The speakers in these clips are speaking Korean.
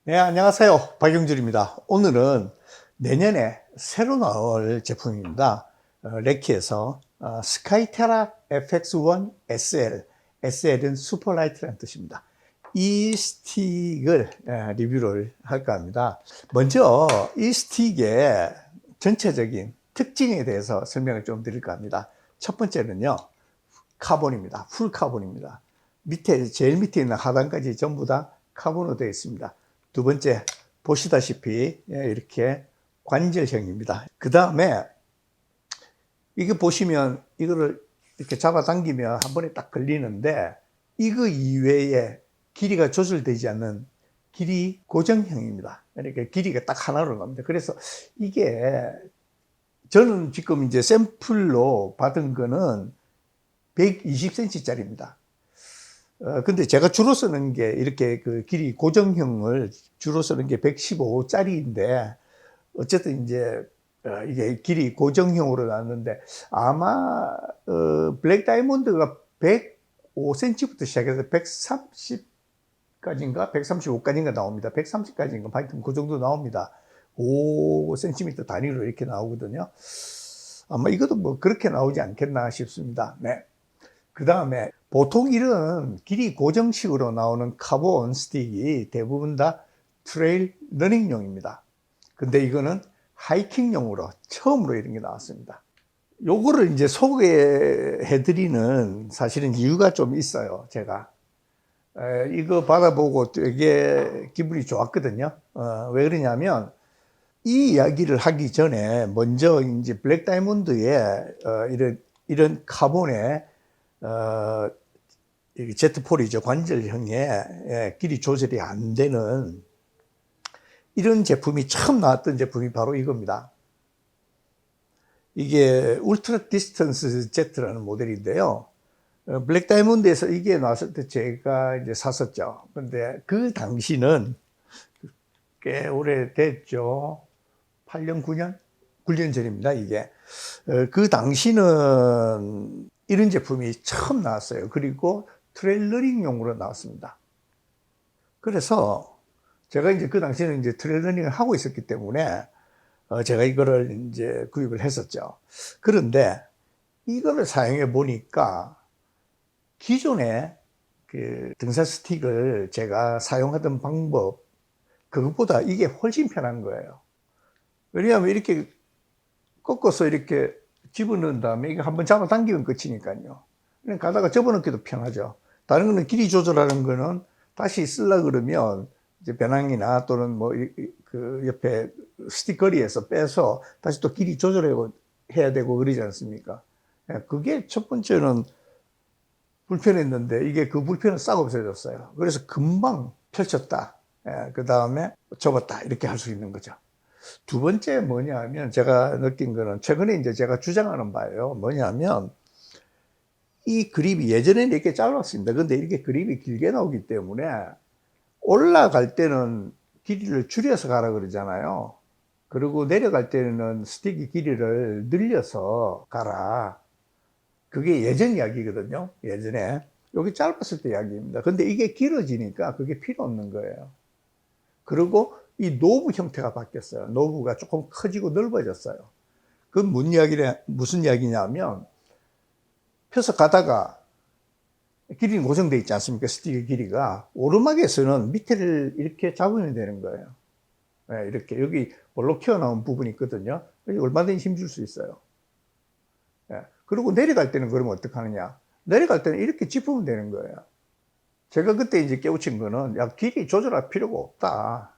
네, 안녕하세요. 박영준입니다. 오늘은 내년에 새로 나올 제품입니다. 레키에서 스카이테라 FX1 SL, SL은 슈퍼라이트라는 뜻입니다. 이 스틱을 리뷰를 할까 합니다. 먼저 이 스틱의 전체적인 특징에 대해서 설명을 좀 드릴까 합니다. 첫 번째는요, 카본입니다. 풀 카본입니다. 제일 밑에 있는 하단까지 전부 다 카본으로 되어 있습니다. 두 번째, 보시다시피 이렇게 관절형입니다. 그 다음에 이거 보시면 이거를 이렇게 잡아당기면 한 번에 딱 걸리는데 이거 이외에 길이가 조절되지 않는 길이 고정형입니다. 그러니까 길이가 딱 하나로 나옵니다. 그래서 이게 저는 지금 이제 샘플로 받은 거는 120cm짜리입니다. 근데 제가 주로 쓰는 게 이렇게 그 길이 고정형을 주로 쓰는 게 115짜리인데 어쨌든 이제 이게 길이 고정형으로 나왔는데 아마 블랙 다이몬드가 105cm부터 시작해서 130까지인가 135까지인가 나옵니다. 130까지인가 하여튼 그 정도 나옵니다. 5cm 단위로 이렇게 나오거든요. 아마 이것도 뭐 그렇게 나오지 않겠나 싶습니다. 네. 그 다음에 보통 이런 길이 고정식으로 나오는 카본 스틱이 대부분 다 트레일 러닝용입니다. 근데 이거는 하이킹용으로 처음으로 이런 게 나왔습니다. 요거를 이제 소개해드리는 사실은 이유가 좀 있어요. 제가 이거 받아보고 되게 기분이 좋았거든요. 왜 그러냐면 이 이야기를 하기 전에 먼저 이제 블랙 다이몬드의 이런 카본의 Z폴이죠. 관절형의 길이 조절이 안 되는 이런 제품이 처음 나왔던 제품이 바로 이겁니다. 이게 울트라 디스턴스 Z라는 모델인데요. 블랙 다이몬드에서 이게 나왔을 때 제가 이제 샀었죠. 근데 그 당시는 꽤 오래됐죠. 8년, 9년? 9년 전입니다, 이게. 그 당시는 이런 제품이 처음 나왔어요. 그리고 트레일러닝용으로 나왔습니다. 그래서 제가 이제 그 당시에는 이제 트레일러닝을 하고 있었기 때문에 제가 이거를 이제 구입을 했었죠. 그런데 이거를 사용해 보니까 기존에 그 등산 스틱을 제가 사용하던 방법, 그것보다 이게 훨씬 편한 거예요. 왜냐하면 이렇게 꺾어서 이렇게 집어넣은 다음에 이거 한번 잡아당기면 끝이니까요. 그냥 가다가 접어넣기도 편하죠. 다른 거는 길이 조절하는 거는 다시 쓰려 그러면 이제 배낭이나 또는 뭐 그 옆에 스틱거리에서 빼서 다시 또 길이 조절하고 해야 되고 그러지 않습니까? 예, 그게 첫 번째는 불편했는데 이게 그 불편을 싹 없애줬어요. 그래서 금방 펼쳤다. 그 다음에 접었다. 이렇게 할 수 있는 거죠. 두 번째 뭐냐 하면 제가 느낀 거는 최근에 이제 제가 주장하는 바예요. 뭐냐면 이 그립이 예전에는 이렇게 짧았습니다. 근데 이렇게 그립이 길게 나오기 때문에 올라갈 때는 길이를 줄여서 가라 그러잖아요. 그리고 내려갈 때는 스틱의 길이를 늘려서 가라. 그게 예전 이야기거든요. 예전에. 여기 짧았을 때 이야기입니다. 근데 이게 길어지니까 그게 필요 없는 거예요. 그리고 이 노브 형태가 바뀌었어요. 노브가 조금 커지고 넓어졌어요. 그건 무슨 이야기냐면 펴서 가다가 길이는 고정되어 있지 않습니까? 스틱의 길이가. 오르막에서는 밑에를 이렇게 잡으면 되는 거예요. 네, 이렇게 여기 볼록 튀어나온 부분이 있거든요. 얼마든지 힘줄 수 있어요. 네. 그리고 내려갈 때는 그러면 어떻게 하느냐? 내려갈 때는 이렇게 짚으면 되는 거예요. 제가 그때 이제 깨우친 거는 야, 길이 조절할 필요가 없다.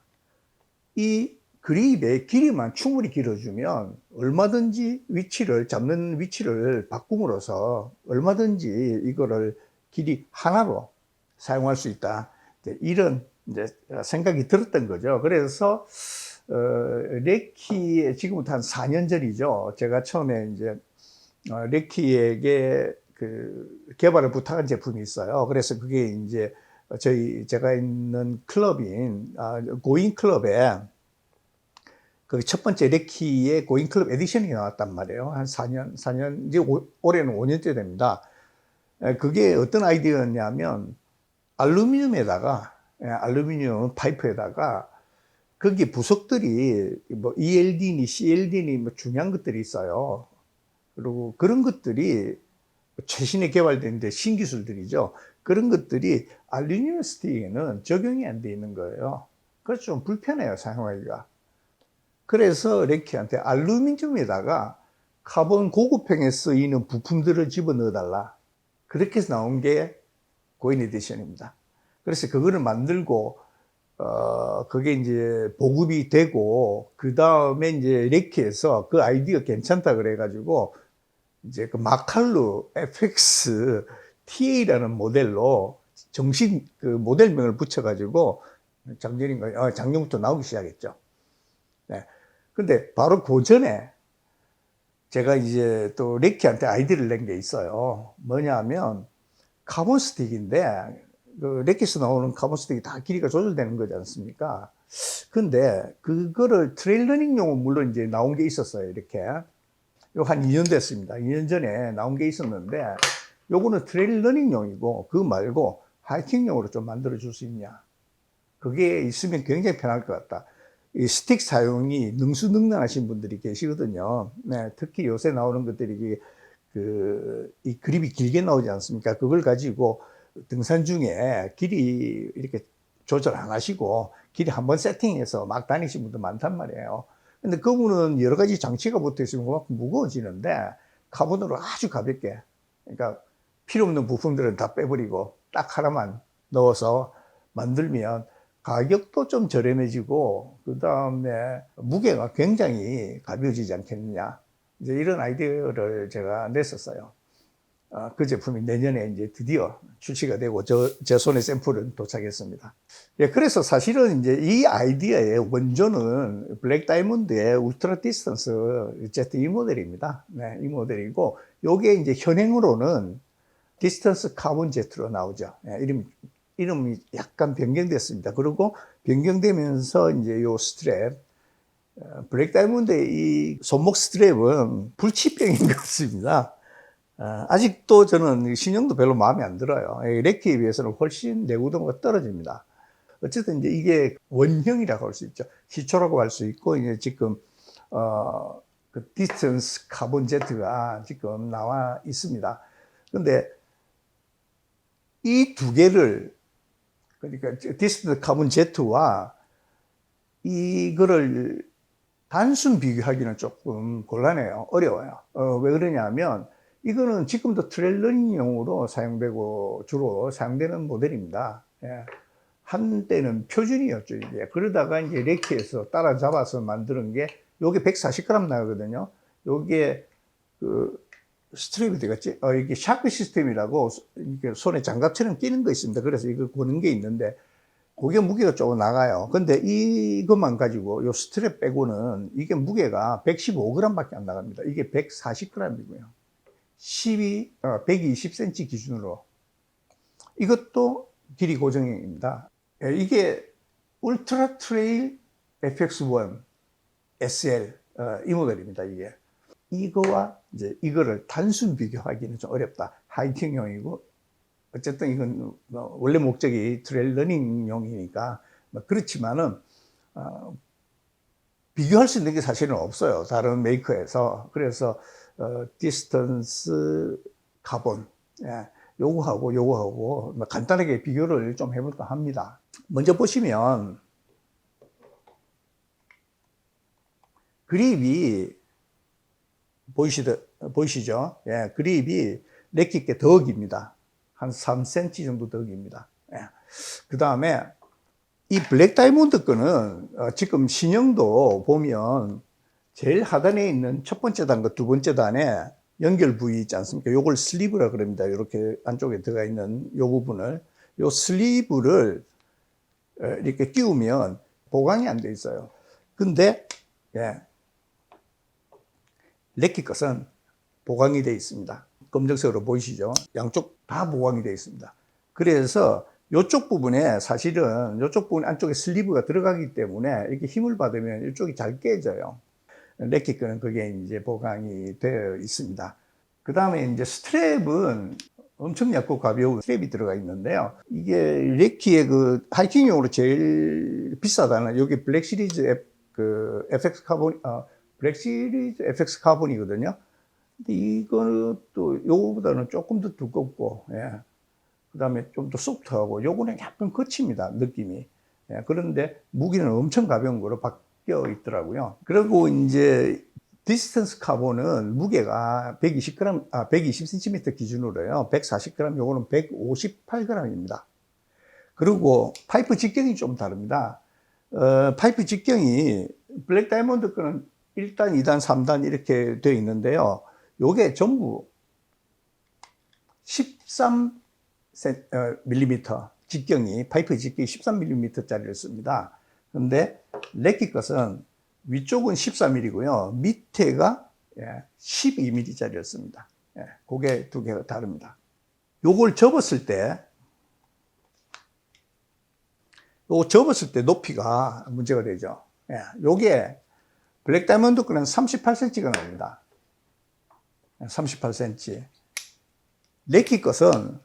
이 그립의 길이만 충분히 길어주면 얼마든지 잡는 위치를 바꿈으로써 얼마든지 이거를 길이 하나로 사용할 수 있다. 이런 이제 생각이 들었던 거죠. 그래서 레키에 지금부터 한 4년 전이죠. 제가 처음에 이제 레키에게 그 개발을 부탁한 제품이 있어요. 그래서 그게 이제 제가 있는 클럽인 고인 클럽에 그 첫 번째 레키의 고인 클럽 에디션이 나왔단 말이에요. 한 4년, 이제 올해는 5년째 됩니다. 그게 어떤 아이디어였냐면 알루미늄 파이프에다가 거기 부속들이 뭐 ELD니 CLD니 뭐 중요한 것들이 있어요. 그리고 그런 것들이 최신에 개발된 신기술들이죠. 그런 것들이 알루미늄 스틱에는 적용이 안 돼 있는 거예요. 그래서 좀 불편해요, 사용하기가. 그래서 레키한테 알루미늄에다가 카본 고급형에 쓰이는 부품들을 집어넣어 달라. 그렇게 해서 나온 게 고인 에디션입니다. 그래서 그거를 만들고 그게 이제 보급이 되고 그 다음에 이제 레키에서 그 아이디어 괜찮다 그래가지고 이제 그 마칼루 FX TA라는 모델로 정식 그 모델명을 붙여가지고 작년인가 작년부터 나오기 시작했죠. 네. 근데 바로 그 전에 제가 이제 또 레키한테 아이디어를 낸 게 있어요. 뭐냐면 카본 스틱인데 그 레키에서 나오는 카본 스틱이 다 길이가 조절되는 거지 않습니까? 근데 그거를 트레일 러닝용은 물론 이제 나온 게 있었어요. 이렇게 요 한 2년 됐습니다. 2년 전에 나온 게 있었는데 요거는 트레일 러닝용이고 그거 말고 하이킹용으로 좀 만들어 줄 수 있냐? 그게 있으면 굉장히 편할 것 같다. 이 스틱 사용이 능수능란하신 분들이 계시거든요. 네, 특히 요새 나오는 것들이 이 그립이 길게 나오지 않습니까? 그걸 가지고 등산 중에 길이 이렇게 조절 안 하시고 길이 한번 세팅해서 막 다니시는 분도 많단 말이에요. 근데 그분은 여러 가지 장치가 붙어 있으면 그만큼 무거워지는데 카본으로 아주 가볍게, 그러니까 필요 없는 부품들은 다 빼버리고 딱 하나만 넣어서 만들면 가격도 좀 저렴해지고 그 다음에 무게가 굉장히 가벼워지지 않겠느냐, 이제 이런 아이디어를 제가 냈었어요. 그 제품이 내년에 이제 드디어 출시가 되고 제 손에 샘플은 도착했습니다. 예, 그래서 사실은 이제 이 아이디어의 원조는 블랙 다이몬드의 울트라 디스턴스 Z 이 모델입니다. 네, 이 모델이고 요게 이제 현행으로는 디스턴스 카본 Z로 나오죠. 예, 이름이 약간 변경됐습니다. 그리고 변경되면서 이제 요 스트랩, 블랙 다이몬드의 이 손목 스트랩은 불치병인 것 같습니다. 아직도 저는 신형도 별로 마음에 안 들어요. 레키에 비해서는 훨씬 내구도가 떨어집니다. 어쨌든 이제 이게 원형이라고 할 수 있죠. 시초라고 할 수 있고, 이제 지금, 그 디스턴스 카본 Z가 지금 나와 있습니다. 근데 이 두 개를, 그러니까 디스턴스 카본 Z와 이거를 단순 비교하기는 조금 곤란해요. 어려워요. 왜 그러냐면, 이거는 지금도 트레일 러닝용으로 사용되고 주로 사용되는 모델입니다. 예. 한때는 표준이었죠, 이게. 그러다가 이제 레키에서 따라잡아서 만드는 게, 요게 140g 나가거든요. 요게, 스트랩이 되겠지? 이게 샤크 시스템이라고, 이게 손에 장갑처럼 끼는 거 있습니다. 그래서 이거 고는 게 있는데, 그게 무게가 조금 나가요. 근데 이것만 가지고, 요 스트랩 빼고는, 이게 무게가 115g 밖에 안 나갑니다. 이게 140g이고요. 120cm 기준으로. 이것도 길이 고정형입니다. 이게 울트라 트레일 FX1 SL 이 모델입니다. 이게 이거와 이제 이거를 단순 비교하기는 좀 어렵다. 하이킹용이고 어쨌든 이건 원래 목적이 트레일 러닝용이니까 그렇지만은 비교할 수 있는 게 사실은 없어요. 다른 메이커에서. 그래서 디스턴스 카본, 예, 요거하고 간단하게 비교를 좀 해볼까 합니다. 먼저 보시면 그립이 보이시죠? 예, 그립이 레키께 더 깁니다. 한 3cm 정도 더 깁니다. 예. 그 다음에 이 블랙 다이몬드 거는 지금 신형도 보면 제일 하단에 있는 첫 번째 단과 두 번째 단에 연결 부위 있지 않습니까? 요걸 슬리브라 그럽니다. 이렇게 안쪽에 들어가 있는 요 부분을, 요 슬리브를 이렇게 끼우면 보강이 안 돼 있어요. 근데 예, 레키 것은 보강이 돼 있습니다. 검정색으로 보이시죠? 양쪽 다 보강이 돼 있습니다. 그래서 이쪽 부분에 사실은 이쪽 부분 안쪽에 슬리브가 들어가기 때문에 이렇게 힘을 받으면 이쪽이 잘 깨져요. 레키 거는 그게 이제 보강이 되어 있습니다. 그 다음에 이제 스트랩은 엄청 얇고 가벼운 스트랩이 들어가 있는데요. 이게 레키의 그 하이킹용으로 제일 비싸다는 여기 블랙 시리즈 그 FX 카본, 블랙 시리즈 FX 카본이거든요. 근데 이거는 또 요거보다는 조금 더 두껍고, 예. 그 다음에 좀 더 소프트하고, 요거는 약간 거칩니다, 느낌이. 예. 그런데 무게는 엄청 가벼운 거로 바뀌어 있더라고요. 그리고 이제 디스턴스 카본은 무게가 120g, 120cm 기준으로요. 140g, 요거는 158g입니다. 그리고 파이프 직경이 좀 다릅니다. 파이프 직경이 블랙 다이몬드 거는 1단, 2단, 3단 이렇게 되어 있는데요. 요게 전부 13mm 직경이, 파이프 직경이 13mm짜리를 씁니다. 그런데 레키 것은 위쪽은 14mm고요. 밑에가 12mm짜리를 씁니다. 그게 두 개가 다릅니다. 요걸 접었을 때, 요거 접었을 때 높이가 문제가 되죠. 요게 블랙 다이몬드 거는 38cm가 나옵니다. 38cm. 레키 것은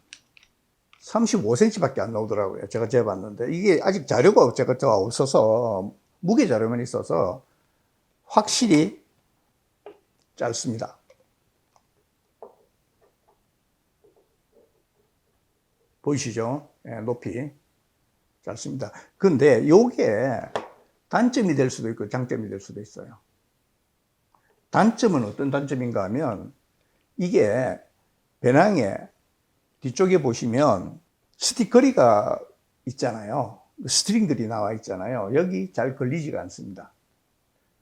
35cm밖에 안 나오더라고요. 제가 재봤는데. 이게 아직 자료가 제가 없어서, 무게 자료만 있어서 확실히 짧습니다. 보이시죠? 높이 짧습니다. 근데 요게 단점이 될 수도 있고 장점이 될 수도 있어요. 단점은 어떤 단점인가 하면 이게 배낭에 뒤쪽에 보시면 스틱거리가 있잖아요. 스트링들이 나와 있잖아요. 여기 잘 걸리지가 않습니다.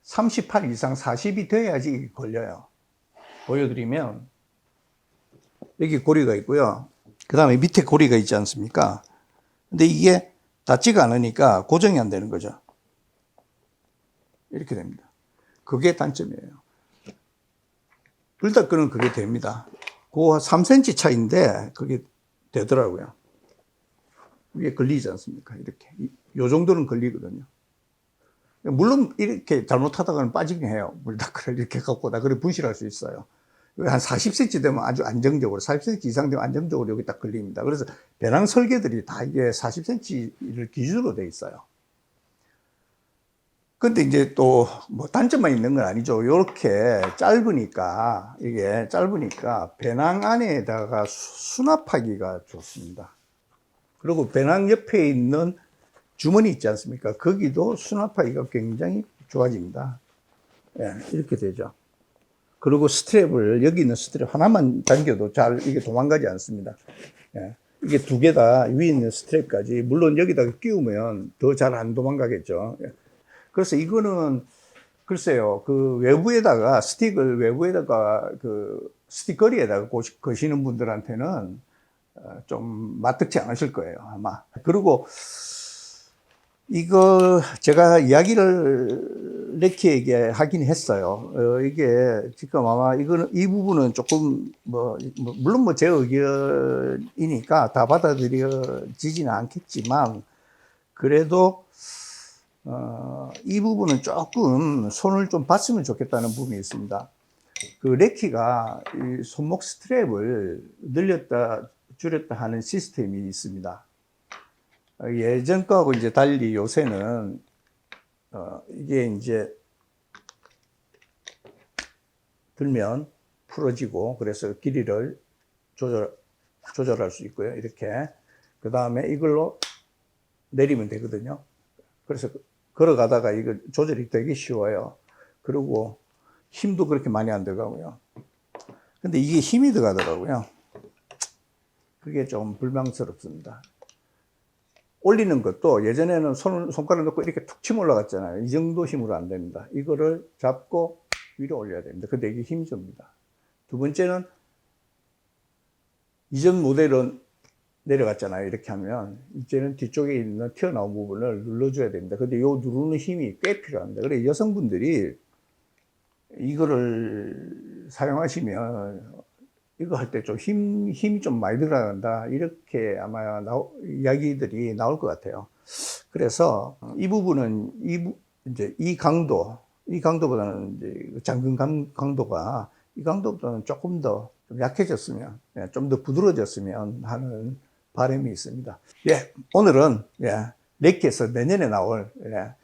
38 이상 40이 돼야지 걸려요. 보여드리면 여기 고리가 있고요. 그 다음에 밑에 고리가 있지 않습니까? 근데 이게 닿지가 않으니까 고정이 안 되는 거죠. 이렇게 됩니다. 그게 단점이에요. 불닭 거는 그게 됩니다. 그 3cm 차이인데 그게 되더라고요. 위에 걸리지 않습니까? 이렇게. 요 정도는 걸리거든요. 물론 이렇게 잘못하다가는 빠지긴 해요. 불닭을 이렇게 갖고 다 그래 분실할 수 있어요. 한 40cm 되면 아주 안정적으로, 40cm 이상 되면 안정적으로 여기 딱 걸립니다. 그래서 배낭 설계들이 다 이게 40cm를 기준으로 돼 있어요. 근데 이제 또 뭐 단점만 있는 건 아니죠. 이렇게 짧으니까, 이게 짧으니까 배낭 안에다가 수납하기가 좋습니다. 그리고 배낭 옆에 있는 주머니 있지 않습니까? 거기도 수납하기가 굉장히 좋아집니다. 이렇게 되죠. 그리고 스트랩을, 여기 있는 스트랩 하나만 당겨도 잘 이게 도망가지 않습니다. 이게 두 개 다 위에 있는 스트랩까지, 물론 여기다가 끼우면 더 잘 안 도망가겠죠. 그래서 이거는 글쎄요, 그 외부에다가 스틱을 외부에다가 그 스틱거리에다가 거시는 분들한테는 좀 마뜩지 않으실 거예요, 아마. 그리고 이거 제가 이야기를 레키에게 하긴 했어요. 이게 지금 아마 이거는 이 부분은 조금 물론 뭐 제 의견이니까 다 받아들여지지는 않겠지만 그래도 이 부분은 조금 손을 좀 봤으면 좋겠다는 부분이 있습니다. 그 레키가 이 손목 스트랩을 늘렸다 줄였다 하는 시스템이 있습니다. 예전 거하고 이제 달리 요새는 이게 이제 들면 풀어지고 그래서 길이를 조절할 수 있고요. 이렇게 그 다음에 이걸로 내리면 되거든요. 그래서 걸어가다가 이거 조절이 되게 쉬워요. 그리고 힘도 그렇게 많이 안 들어가고요. 근데 이게 힘이 들어가더라고요. 그게 좀 불만스럽습니다. 올리는 것도 예전에는 손가락 넣고 이렇게 툭 치면 올라갔잖아요. 이 정도 힘으로 안 됩니다. 이거를 잡고 위로 올려야 됩니다. 근데 이게 힘이 줍니다. 두 번째는 이전 모델은 내려갔잖아요. 이렇게 하면 이제는 뒤쪽에 있는 튀어나온 부분을 눌러줘야 됩니다. 근데 이 누르는 힘이 꽤 필요합니다. 그래 여성분들이 이거를 사용하시면 이거 할 때 좀 힘이 좀 많이 들어간다. 이렇게 아마 이야기들이 나올 것 같아요. 그래서 이 부분은 이제 이 강도보다는 이제 잠금 강도가 이 강도보다는 조금 더 좀 약해졌으면, 좀 더 부드러워졌으면 하는 바람이 있습니다. 예, 오늘은 렉키에서 내년에 나올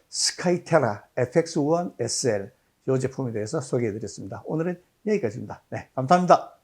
스카이테라 FX1 SL 이 제품에 대해서 소개해 드렸습니다. 오늘은 여기까지입니다. 네, 감사합니다.